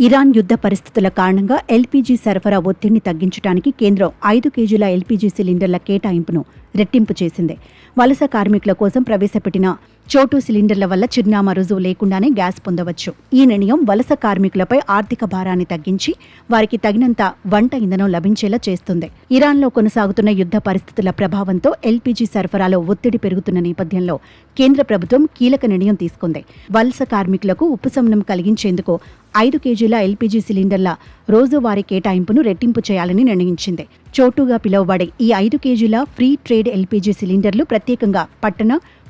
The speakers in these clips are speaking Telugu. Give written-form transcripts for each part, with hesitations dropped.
ఇరాన్ యుద్ధ పరిస్థితుల కారణంగా ఎల్పీజీ సరఫరా ఒత్తిడిని తగ్గించడానికి కేంద్రం 5 కేజీల ఎల్పీజీ సిలిండర్ల కేటాయింపును రెట్టింపు చేసింది. వలస కార్మికుల కోసం ప్రవేశపెట్టిన చోటు సిలిండర్ల వల్ల చిరునామా రుజువు లేకుండానే గ్యాస్ పొందవచ్చు. ఈ నిర్ణయం వలస కార్మికులపై ఆర్థిక భారాన్ని తగ్గించి వారికి తగినంత వంట ఇంధనం లభించేలా చేస్తుంది. ఇరాన్లో కొనసాగుతున్న యుద్ధ పరిస్థితుల ప్రభావంతో ఎల్పీజీ సరఫరాలో ఒత్తిడి పెరుగుతున్న నేపథ్యంలో కేంద్ర ప్రభుత్వం కీలక నిర్ణయం తీసుకుంది. వలస కార్మికులకు ఉపశమనం కలిగించేందుకు 5 కేజీల ఎల్పీజీ సిలిండర్ల రోజువారీ కేటాయింపును రెట్టింపు చేయాలని నిర్ణయించింది. చోటుగా పిలువబడే ఈ 5 కేజీల ఫ్రీ ట్రేడ్ ఎల్పీజీ సిలిండర్లు ప్రత్యేకంగా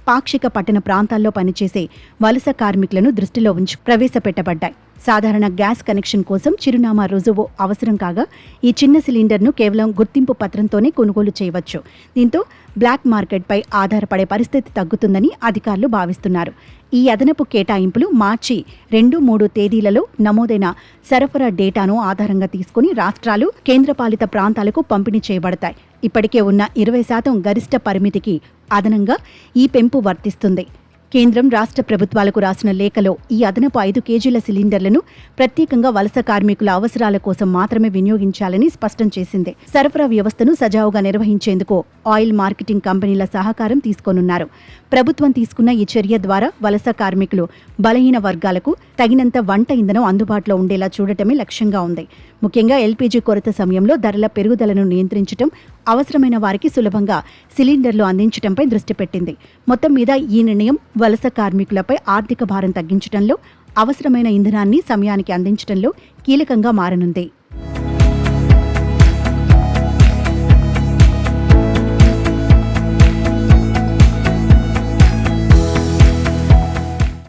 పాక్షిక పట్టణ ప్రాంతాల్లో పనిచేసే వలస కార్మికులను దృష్టిలో ఉంచి ప్రవేశపెట్టబడ్డాయి. సాధారణ గ్యాస్ కనెక్షన్ కోసం చిరునామా రుజువు అవసరం కాగా ఈ చిన్న సిలిండర్ను కేవలం గుర్తింపు పత్రంతోనే కొనుగోలు చేయవచ్చు. దీంతో బ్లాక్ మార్కెట్పై ఆధారపడే పరిస్థితి తగ్గుతుందని అధికారులు భావిస్తున్నారు. ఈ అదనపు కేటాయింపులు మార్చి 2-3 తేదీలలో నమోదైన సరఫరా డేటాను ఆధారంగా తీసుకుని రాష్ట్రాలు, కేంద్రపాలిత ప్రాంతాలకు పంపిణీ చేయబడతాయి. ఇప్పటికే ఉన్న 20% గరిష్ట పరిమితికి అదనంగా ఈ పెంపు వర్తిస్తుంది. కేంద్రం రాష్ట్ర ప్రభుత్వాలకు రాసిన లేఖలో ఈ అదనపు 5 కేజీల సిలిండర్లను ప్రత్యేకంగా వలస కార్మికుల అవసరాల కోసం మాత్రమే వినియోగించాలని స్పష్టం చేసింది. సరఫరా వ్యవస్థను సజావుగా నిర్వహించేందుకు ఆయిల్ మార్కెటింగ్ కంపెనీల సహకారం తీసుకోనున్నారు. ప్రభుత్వం తీసుకున్న ఈ చర్య ద్వారా వలస కార్మికులు, బలహీన వర్గాలకు తగినంత వంట ఇంధనం అందుబాటులో ఉండేలా చూడటమే లక్ష్యంగా ఉంది. ముఖ్యంగా ఎల్పీజీ కొరత సమయంలో ధరల పెరుగుదలను నియంత్రించడం, అవసరమైన వారికి సులభంగా సిలిండర్లు అందించడంపై దృష్టి పెట్టింది. మొత్తం మీద ఈ నిర్ణయం వలస కార్మికులపై ఆర్థిక భారం తగ్గించడంలో, అవసరమైన ఇంధనాన్ని సమయానికి అందించడంలో కీలకంగా మారనుంది.